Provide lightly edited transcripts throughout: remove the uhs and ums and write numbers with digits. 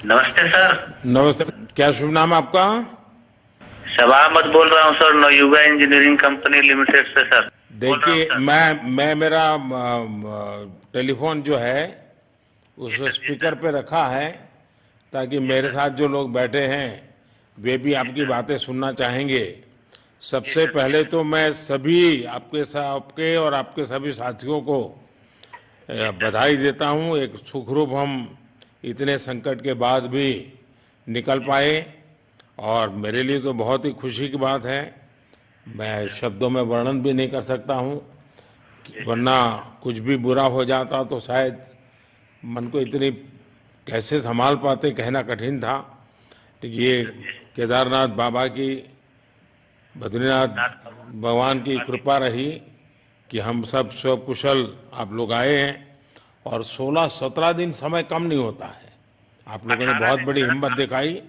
नमस्ते सर। नमस्ते। क्या शुभ नाम है आपका? शबा अहमद बोल रहा हूँ sir, Navayuga engineering company limited से सर। बोल रहा हूँ देखिए, सर। मैं मेरा टेलीफोन जो है उस स्पीकर पे रखा है ताकि मेरे साथ जो लोग बैठे हैं वे भी आपकी बातें सुनना चाहेंगे। सबसे पहले तो मैं सभी आपके और आपके सभी साथियों को बधाई देता हूं। एक सुखरूप हम इतने संकट के बाद भी निकल पाए और मेरे लिए तो बहुत ही खुशी की बात है। मैं शब्दों में वर्णन भी नहीं कर सकता हूं, वरना कुछ भी बुरा हो जाता तो शायद मन को इतनी कैसे संभाल पाते कहना कठिन था। तो ये केदारनाथ बाबा की, बद्रीनाथ भगवान की कृपा रही कि हम सब स्वकुशल आप लोग आए हैं। और 16-17 दिन समय कम नहीं होता है। आप लोगों ने बहुत बड़ी हिम्मत दिखाई,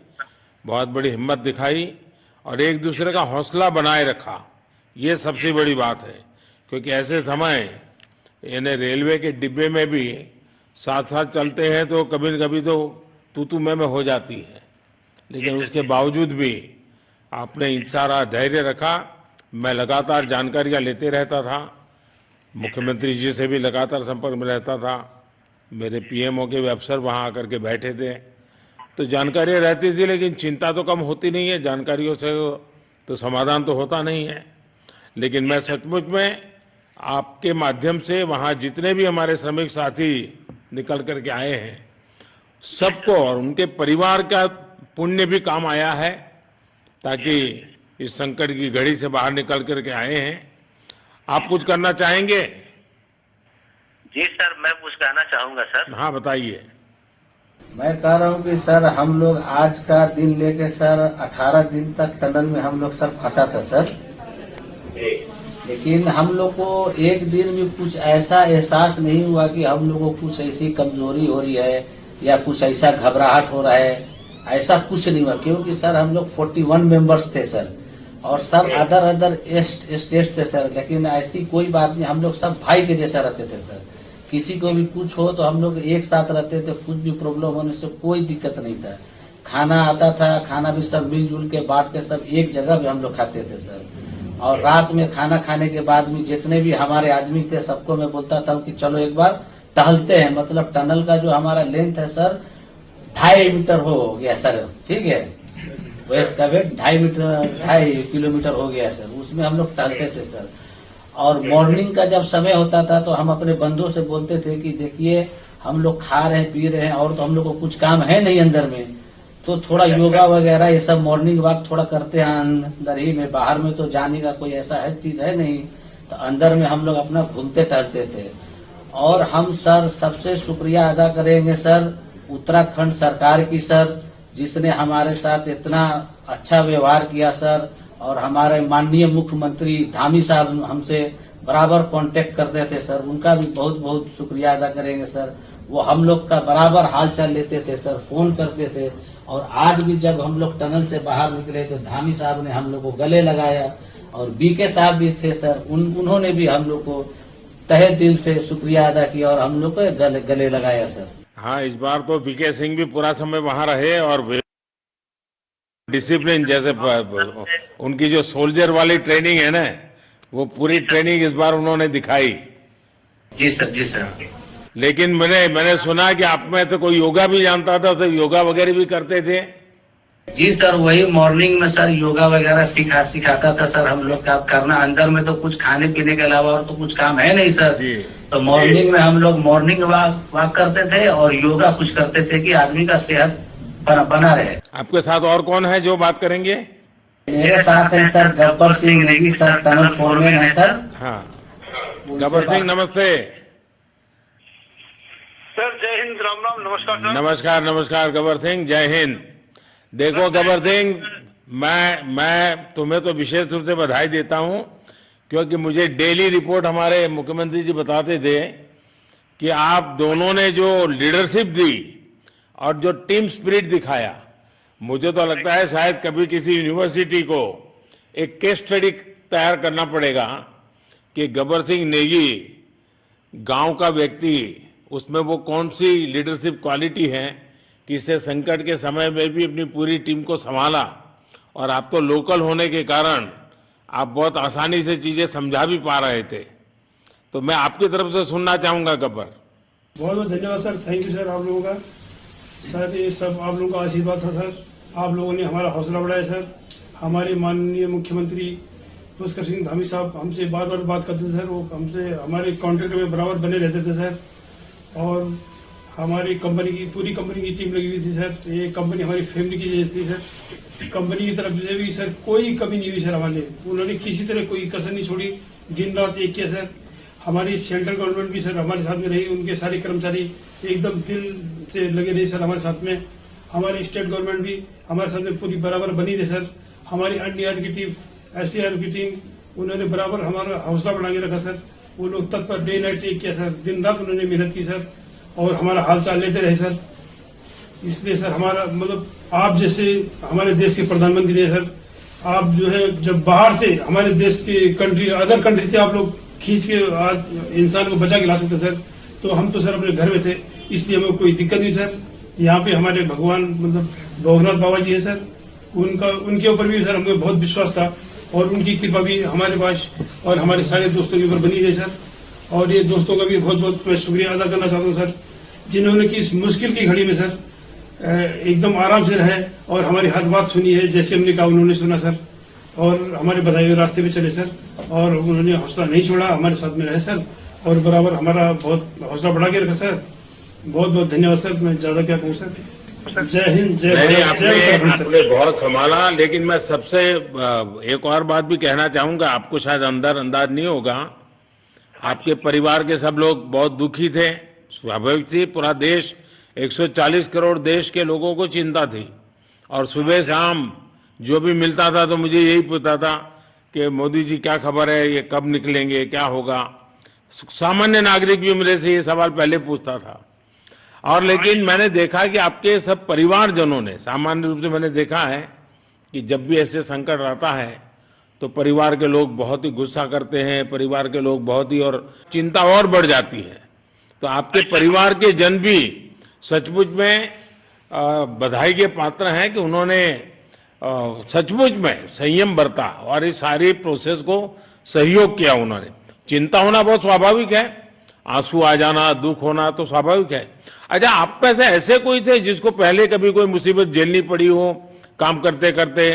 बहुत बड़ी हिम्मत दिखाई और एक दूसरे का हौसला बनाए रखा। ये सबसे बड़ी बात है, क्योंकि ऐसे समय यानी रेलवे के डिब्बे में भी साथ साथ चलते हैं तो कभी न कभी तो तू मैं हो जाती है, लेकिन उसके बावजूद भी आपने सारा धैर्य रखा। मैं लगातार जानकारियां लेते रहता था, मुख्यमंत्री जी से भी लगातार संपर्क में रहता था, मेरे पीएमओ के भी अफसर वहां आकर के बैठे थे, तो जानकारियां रहती थी, लेकिन चिंता तो कम होती नहीं है। जानकारियों से तो समाधान तो होता नहीं है। लेकिन मैं सचमुच में आपके माध्यम से वहां जितने भी हमारे श्रमिक साथी निकल करके आए हैं सबको और उनके परिवार का पुण्य भी काम आया है, ताकि इस संकट की घड़ी से बाहर निकल करके आए हैं। आप कुछ करना चाहेंगे? जी सर, मैं कुछ कहना चाहूंगा सर। हाँ, बताइए। मैं कह रहा हूँ कि सर हम लोग आज का दिन लेके सर 18 दिन तक टनल में हम लोग सर फंसा था सर। लेकिन हम लोग को एक दिन भी कुछ ऐसा एहसास नहीं हुआ कि हम लोगों को कुछ ऐसी कमजोरी हो रही है या कुछ ऐसा घबराहट हो रहा है। ऐसा कुछ नहीं हुआ, क्योंकि सर हम लोग 41 मेंबर्स थे सर और सब अदर स्टेट से सर। लेकिन ऐसी कोई बात नहीं, हम लोग सब भाई के जैसा रहते थे सर। किसी को भी कुछ हो तो हम लोग एक साथ रहते थे, कुछ भी प्रॉब्लम होने से कोई दिक्कत नहीं था। खाना आता था, खाना भी सब मिलजुल के बांट के सब एक जगह भी हम लोग खाते थे सर। और रात में खाना खाने के बाद भी जितने भी हमारे आदमी थे सबको मैं बोलता था कि चलो एक बार टहलते हैं। मतलब टनल का जो हमारा लेंथ है सर 2.5 मीटर हो गया सर, ठीक है। वेस्ट का वेट 2.5 किलोमीटर हो गया सर। उसमें हम लोग टहलते थे सर। और मॉर्निंग का जब समय होता था तो हम अपने बंधुओं से बोलते थे कि देखिए हम लोग खा रहे हैं पी रहे हैं और तो हम लोग को कुछ काम है नहीं अंदर में, तो थोड़ा योगा वगैरह ये सब मॉर्निंग वॉक थोड़ा करते हैं अंदर ही में। बाहर में तो जाने का कोई ऐसा है चीज है नहीं, तो अंदर में हम लोग अपना घूमते टहलते थे। और हम सर सबसे शुक्रिया अदा करेंगे सर उत्तराखंड सरकार की सर, जिसने हमारे साथ इतना अच्छा व्यवहार किया सर। और हमारे माननीय मुख्यमंत्री धामी साहब हमसे बराबर कांटेक्ट करते थे सर, उनका भी बहुत बहुत शुक्रिया अदा करेंगे सर। वो हम लोग का बराबर हाल चाल लेते थे सर, फोन करते थे। और आज भी जब हम लोग टनल से बाहर निकले तो धामी साहब ने हम लोग को गले लगाया और बीके साहब भी थे सर, उन्होंने भी हम लोग को तहे दिल से शुक्रिया अदा किया और हम लोग को गले लगाया सर। हाँ, इस बार तो बीके सिंह भी पूरा समय वहां रहे और डिसिप्लिन जैसे उनकी जो सोल्जर वाली ट्रेनिंग है ना, वो पूरी ट्रेनिंग इस बार उन्होंने दिखाई। जी सर, जी सर। लेकिन मैंने सुना कि आप में तो कोई योगा भी जानता था, तो योगा वगैरह भी करते थे। जी सर, वही मॉर्निंग में सर योगा वगैरह सिखाता था सर हम लोग का करना। अंदर में तो कुछ खाने पीने के अलावा और तो कुछ काम है नहीं सर जी। तो मॉर्निंग में हम लोग मॉर्निंग वॉक करते थे और योगा कुछ करते थे कि आदमी का सेहत बना रहे। आपके साथ और कौन है जो बात करेंगे? मेरे साथ है sir Gabbar Singh Negi sir, tunnel foreman है सर। हाँ, गब्बर सिंह नमस्ते। सर जय हिंद, राम राम, नमस्कार सर। नमस्कार नमस्कार गब्बर सिंह, जय हिंद। देखो गब्बर सिंह, मैं तुम्हें तो विशेष रूप से बधाई देता हूं, क्योंकि मुझे डेली रिपोर्ट हमारे मुख्यमंत्री जी बताते थे कि आप दोनों ने जो लीडरशिप दी और जो टीम स्पिरिट दिखाया, मुझे तो लगता है शायद कभी किसी यूनिवर्सिटी को एक केस स्टडी तैयार करना पड़ेगा कि गब्बर सिंह नेगी गांव का व्यक्ति, उसमें वो कौन सी लीडरशिप क्वालिटी है किसी संकट के समय में भी अपनी पूरी टीम को संभाला और आप तो लोकल होने के कारण आप बहुत आसानी से चीजें समझा भी पा रहे थे। तो मैं आपकी तरफ से सुनना चाहूंगा गब्बर। बहुत बहुत धन्यवाद सर, थैंक यू सर आप लोगों का। सर ये सब आप लोगों का आशीर्वाद था सर, आप लोगों ने हमारा हौसला बढ़ाया सर। हमारे माननीय मुख्यमंत्री पुष्कर सिंह धामी साहब हमसे बात करते थे सर, वो हमसे हमारे कॉन्ट्रैक्ट में बराबर बने रहते थे सर। और हमारी कंपनी की पूरी कंपनी की टीम लगी हुई थी सर। ये कंपनी हमारी फैमिली की जैसी थी सर। कंपनी की तरफ से भी सर कोई कमी नहीं हुई सर हमारे, उन्होंने किसी तरह कोई कसर नहीं छोड़ी, दिन रात एक किया सर। हमारी सेंट्रल गवर्नमेंट भी सर हमारे साथ में रही, उनके सारे कर्मचारी एकदम दिल से लगे रहे सर हमारे साथ में। हमारी स्टेट गवर्नमेंट भी हमारे साथ में पूरी बराबर बनी रही सर। हमारी एनडीआर की टीम, एसडीआर की टीम, उन्होंने बराबर हमारा हौसला बढ़ा के रखा सर। वो लोग तत्पर डे नाइट एक किया सर, दिन रात उन्होंने मेहनत की सर और हमारा हाल चाल लेते रहे सर। इसलिए सर हमारा मतलब आप जैसे हमारे देश के प्रधानमंत्री है सर, आप जो है जब बाहर से हमारे देश के कंट्री अदर कंट्री से आप लोग खींच के आज इंसान को बचा के ला सकते सर, तो हम तो सर अपने घर में थे, इसलिए हमें कोई दिक्कत नहीं सर। यहाँ पे हमारे भगवान मतलब भोगनाथ बाबा जी है सर, उनके ऊपर भी सर हमें बहुत विश्वास था और उनकी कृपा भी हमारे पास और हमारे सारे दोस्तों के ऊपर बनी रही सर। और ये दोस्तों का भी बहुत बहुत मैं शुक्रिया अदा करना चाहता हूँ सर, जिन्होंने कि इस मुश्किल की घड़ी में सर एकदम आराम से रहे और हमारी हर बात सुनी है, जैसे हमने कहा उन्होंने सुना सर और हमारे बताए हुए रास्ते पे चले सर। और उन्होंने हौसला नहीं छोड़ा, हमारे साथ में रहे सर और बराबर हमारा बहुत हौसला बढ़ा के रखा सर। बहुत बहुत धन्यवाद सर, मैं ज्यादा क्या कहूँ सर। जय हिंद, जय भारत, जय उत्तराखंड सर। आपने बहुत संभाला, लेकिन मैं सबसे एक और बात भी कहना चाहूंगा। आपको शायद अंदाज नहीं होगा, आपके परिवार के सब लोग बहुत दुखी थे, स्वाभाविक थी। पूरा देश 140 करोड़ देश के लोगों को चिंता थी और सुबह शाम जो भी मिलता था तो मुझे यही पूछता था कि मोदी जी क्या खबर है, ये कब निकलेंगे, क्या होगा। सामान्य नागरिक भी मेरे से ये सवाल पहले पूछता था। और लेकिन मैंने देखा कि आपके सब परिवारजनों ने, सामान्य रूप से मैंने देखा है कि जब भी ऐसे संकट आता है तो परिवार के लोग बहुत ही गुस्सा करते हैं, परिवार के लोग बहुत ही और चिंता और बढ़ जाती है। तो आपके परिवार के जन भी सचमुच में बधाई के पात्र हैं कि उन्होंने सचमुच में संयम बरता और इस सारी प्रोसेस को सहयोग किया उन्होंने। चिंता होना बहुत स्वाभाविक है, आंसू आ जाना, दुख होना तो स्वाभाविक है। अच्छा, आप में से ऐसे कोई थे जिसको पहले कभी कोई मुसीबत झेलनी पड़ी हो काम करते करते?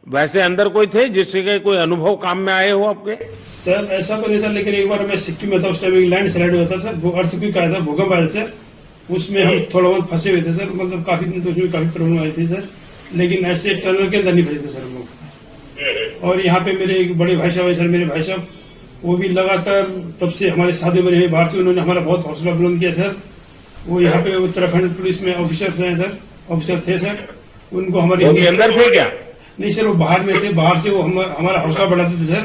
वैसे अंदर कोई थे जिससे कोई अनुभव काम में आए हो आपके? सर ऐसा तो नहीं था, लेकिन एक बार मैं सिक्किम में था, उस टाइम लैंड स्लाइड हुआ था सर, अर्थक्वेक आया था, भूकंप आया सर। उसमें हम थोड़ा बहुत फंसे हुए थे सर, मतलब काफी दिन तो उसमें काफी प्रॉब्लम आई थी सर, लेकिन ऐसे टनल के अंदर नहीं फंसे थे सर हम लोग। और यहाँ पे मेरे एक बड़े भाई साहब है सर, मेरे भाई साहब वो भी लगातार तब से हमारे साथ में रहे बाहर से, उन्होंने हमारा बहुत हौसला बुलंद किया सर। वो यहाँ पे उत्तराखंड पुलिस में ऑफिसर्स हैं सर, ऑफिसर थे सर, उनको हमारी अंदर थे क्या? नहीं सर, वो बाहर में थे, बाहर से वो हमारा हौसला बढ़ाते थे सर।